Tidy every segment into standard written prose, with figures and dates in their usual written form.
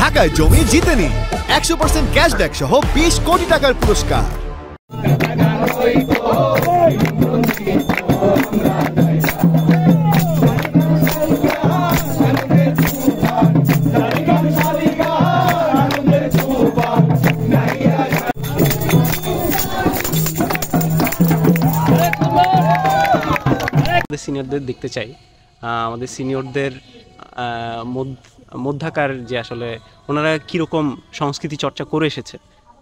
ঢাকায় জমি জিতে নিন 100% ক্যাশব্যাক সহ 20 কোটি টাকার পুরস্কার। সিনিয়রদের দেখতে চাই, আমাদের সিনিয়রদের মধ্যাকার যে আসলে ওনারা কীরকম সংস্কৃতি চর্চা করে এসেছে,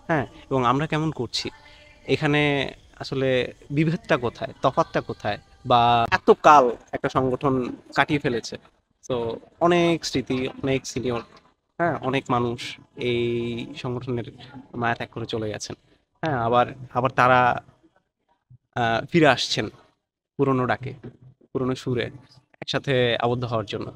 হ্যাঁ, এবং আমরা কেমন করছি, এখানে আসলে বিভেদটা কোথায়, তফাৎটা কোথায়, বা এত কাল একটা সংগঠন কাটিয়ে ফেলেছে। তো অনেক স্মৃতি, অনেক সিনিয়র, হ্যাঁ, অনেক মানুষ এই সংগঠনের মায়া ত্যাগ করে চলে গেছেন, হ্যাঁ, আবার তারা ফিরে আসছেন পুরনো ডাকে, পুরনো সুরে একসাথে আবদ্ধ হওয়ার জন্য।